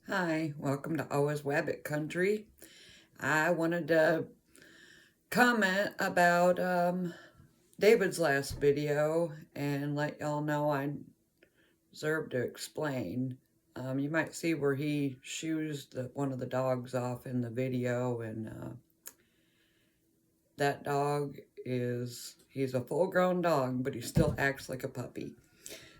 Hi, welcome to Always Wabbit Country. I wanted to comment about David's last video and let y'all know I deserve to explain. You might see where he shoos one of the dogs off in the video, and that dog he's a full grown dog, but he still acts like a puppy.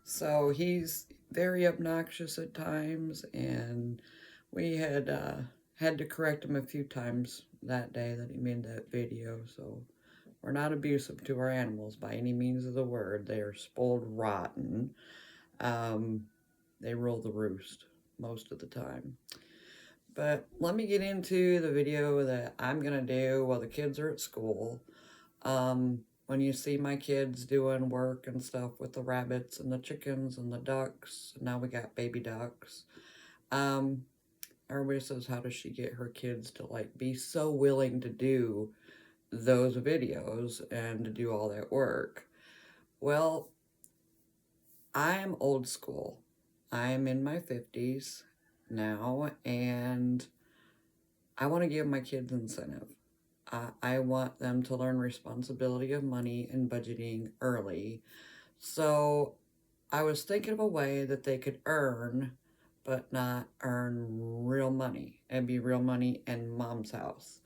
So he's very obnoxious at times, and we had to correct him a few times that day that he made that video. So we're not abusive to our animals by any means of the word. They are spoiled rotten. Um, they rule the roost most of the time. But let me get into the video that I'm gonna do while the kids are at school. When you see my kids doing work and stuff with the rabbits and the chickens and the ducks, now we got baby ducks. Um, Everybody says, how does she get her kids to like be so willing to do those videos and to do all that work? Well, I'm old school. I'm in my 50s now, and I want to give my kids incentive. I want them to learn responsibility of money and budgeting early. So I was thinking of a way that they could earn, but not earn real money and be real money in mom's house.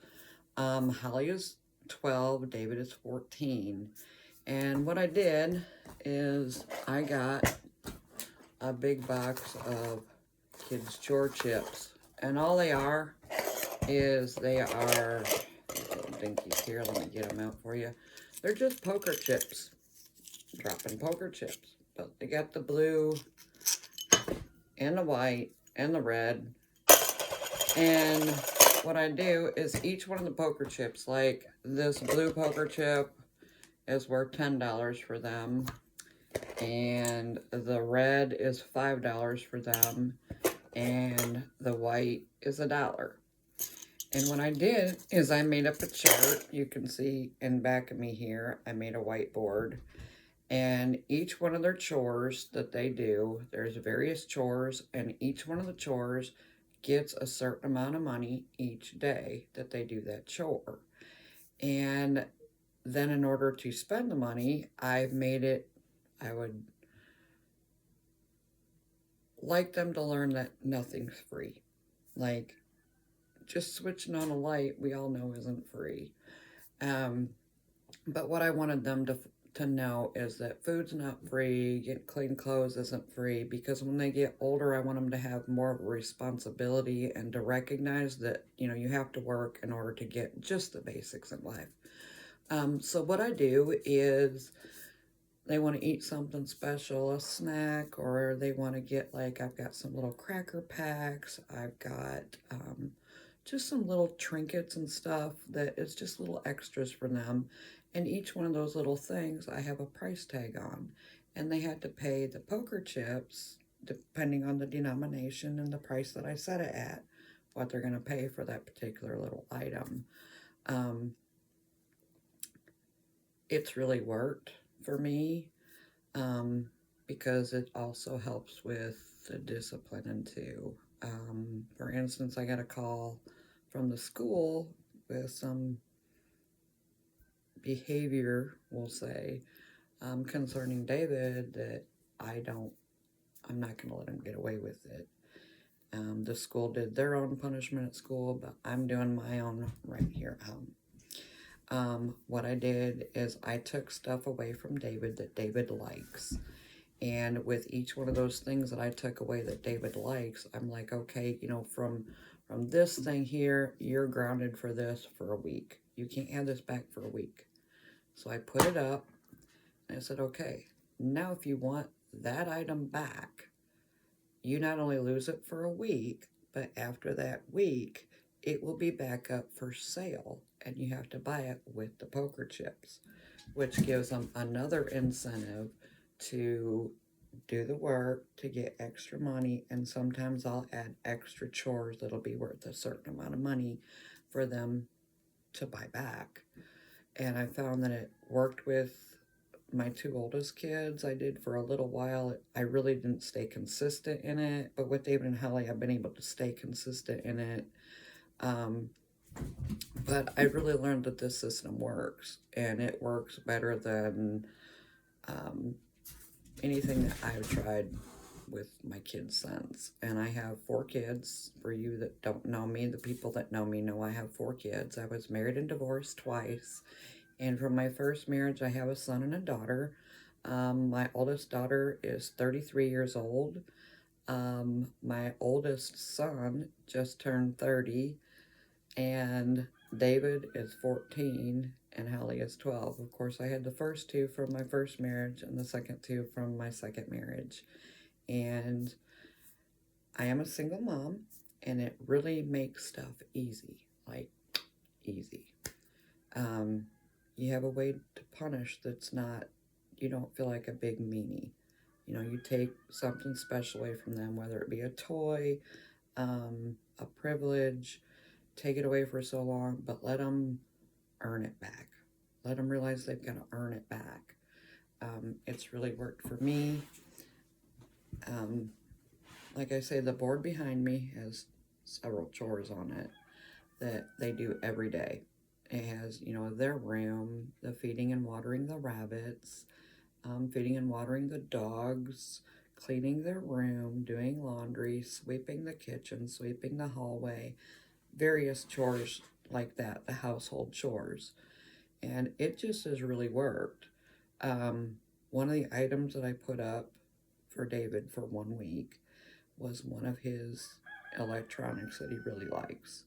Holly is 12, David is 14. And what I did is I got a big box of kids' chore chips. And all they are is they are, little dinkies here, let me get them out for you. They're just poker chips, dropping poker chips. But they got the blue and the white and the red. And what I do is each one of the poker chips, like this blue poker chip is worth $10 for them, and the red is $5 for them, and the white is $1. And what I did is I made up a chart. You can see in back of me here, I made a whiteboard. And each one of their chores that they do, there's various chores, and each one of the chores gets a certain amount of money each day that they do that chore. And then in order to spend the money, I've made it, I would like them to learn that nothing's free. Like, just switching on a light, we all know isn't free. But what I wanted them to know is that food's not free, getting clean clothes isn't free, because when they get older, I want them to have more of a responsibility and to recognize that, you have to work in order to get just the basics in life. So what I do is they want to eat something special, a snack, or they want to get I've got some little cracker packs, I've got just some little trinkets and stuff that it's just little extras for them. And each one of those little things I have a price tag on. And they had to pay the poker chips, depending on the denomination and the price that I set it at, what they're going to pay for that particular little item. It's really worked for me because it also helps with the discipline too. For instance, I got a call from the school with some behavior, we'll say, concerning David that I'm not going to let him get away with it. The school did their own punishment at school, but I'm doing my own right here at home. What I did is I took stuff away from David that David likes. And with each one of those things that I took away that David likes, I'm like, okay, from this thing here, you're grounded for this for a week. You can't have this back for a week. So I put it up, and I said, okay, now if you want that item back, you not only lose it for a week, but after that week, it will be back up for sale, and you have to buy it with the poker chips, which gives them another incentive to do the work to get extra money. And sometimes I'll add extra chores that'll be worth a certain amount of money for them to buy back. And I found that it worked with my two oldest kids, I did for a little while. I really didn't stay consistent in it, but with David and Hallie, I've been able to stay consistent in it. But I really learned that this system works, and it works better than anything that I've tried with my kids since. And I have 4 kids. For you that don't know me, the people that know me know I have 4 kids. I was married and divorced twice. And from my first marriage, I have a son and a daughter. My oldest daughter is 33 years old. My oldest son just turned 30. And David is 14 and Hallie is 12. Of course, I had the first 2 from my first marriage and the second 2 from my second marriage. And I am a single mom, and it really makes stuff easy, like easy. You have a way to punish that's not, you don't feel like a big meanie. You know, you take something special away from them, whether it be a toy, a privilege, take it away for so long, but let them earn it back. Let them realize they've got to earn it back. It's really worked for me. Like I say, the board behind me has several chores on it that they do every day. It has, you know, their room, the feeding and watering the rabbits, feeding and watering the dogs, cleaning their room, doing laundry, sweeping the kitchen, sweeping the hallway, various chores like that, the household chores. And it just has really worked. One of the items that I put up for David for 1 week was one of his electronics that he really likes.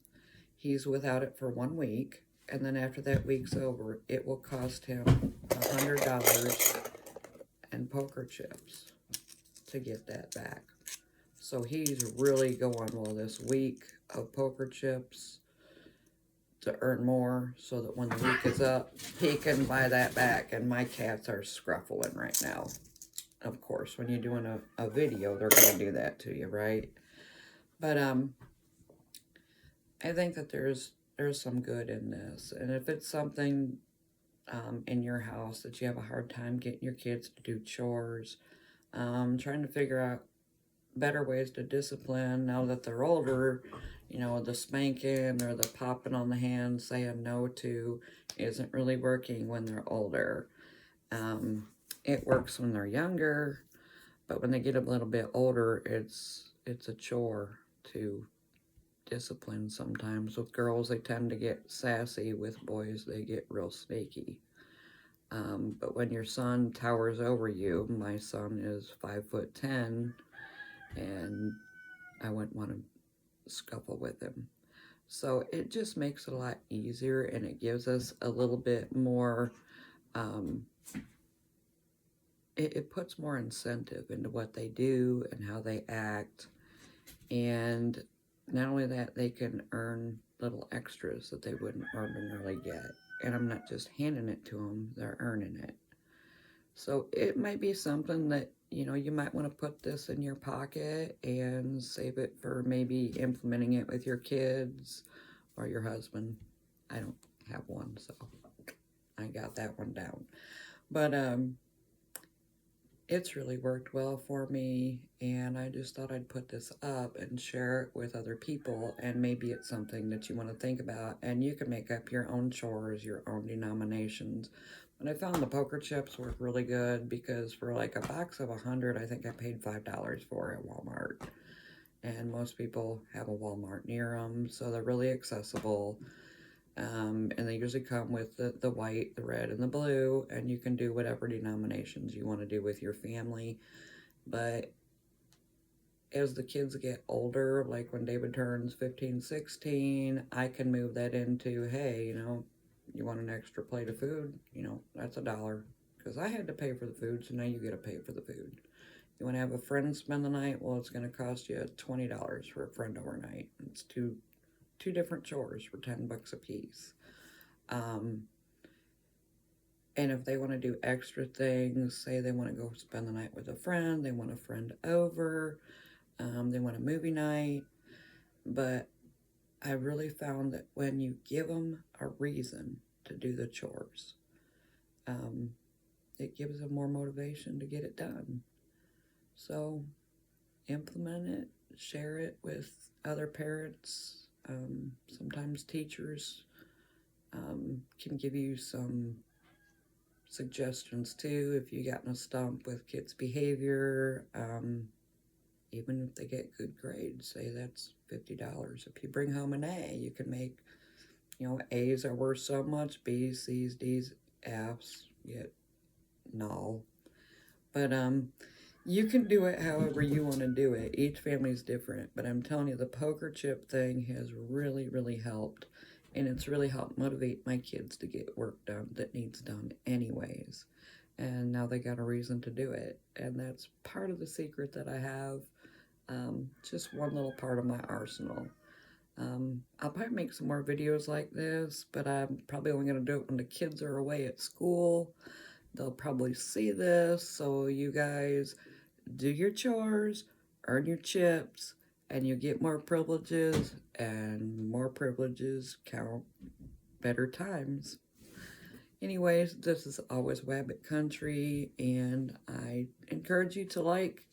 He's without it for 1 week, and then after that week's over, it will cost him $100 and poker chips to get that back. So he's really going, well, this week of poker chips to earn more so that when the week is up, he can buy that back. And my cats are scruffling right now. Of course, when you're doing a video, they're going to do that to you, right? But I think that there's some good in this. And if it's something in your house that you have a hard time getting your kids to do chores, trying to figure out better ways to discipline now that they're older, you know, the spanking or the popping on the hand, saying no to, isn't really working when they're older. It works when they're younger, but when they get a little bit older, it's a chore to discipline sometimes. With girls, they tend to get sassy. With boys, they get real sneaky. But when your son towers over you, my son is 5'10", and I wouldn't want to scuffle with him. So it just makes it a lot easier, and it gives us a little bit more, it puts more incentive into what they do and how they act. And not only that, they can earn little extras that they wouldn't ordinarily get. And I'm not just handing it to them, they're earning it. So it might be something that, you know, you might want to put this in your pocket and save it for maybe implementing it with your kids or your husband. I don't have one, so I got that one down. But it's really worked well for me, and I just thought I'd put this up and share it with other people, and maybe it's something that you want to think about, and you can make up your own chores, your own denominations. But I found the poker chips work really good, because for like a box of 100, I think I paid $5 for at Walmart. And most people have a Walmart near them, so they're really accessible. And they usually come with the white, the red, and the blue, and you can do whatever denominations you want to do with your family. But as the kids get older, like when David turns 15, 16, I can move that into, hey, you know, you want an extra plate of food? You know, that's $1. Because I had to pay for the food, so now you get to pay for the food. You want to have a friend spend the night? Well, it's going to cost you $20 for a friend overnight. It's two different chores for $10 a piece. And if they want to do extra things, say they want to go spend the night with a friend, they want a friend over, they want a movie night. But I really found that when you give them a reason to do the chores, it gives them more motivation to get it done. So implement it, share it with other parents. Sometimes teachers can give you some suggestions too if you got in a stump with kids' behavior. Even if they get good grades, say that's $50. If you bring home an A, you can make, A's are worth so much, B's, C's, D's, F's, get null. But you can do it however you want to do it. Each family's different, but I'm telling you, the poker chip thing has really, really helped. And it's really helped motivate my kids to get work done that needs done anyways. And now they got a reason to do it. And that's part of the secret that I have. Just one little part of my arsenal. I'll probably make some more videos like this, but I'm probably only going to do it when the kids are away at school. They'll probably see this, so you guys do your chores, earn your chips, and you get more privileges, and more privileges count better times. Anyways, this is always Wabbit Country, and I encourage you to like,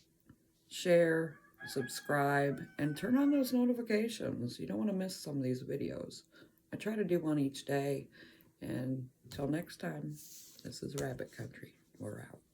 share, subscribe, and turn on those notifications. You don't want to miss some of these videos. I try to do one each day, and until next time, this is Rabbit Country. We're out.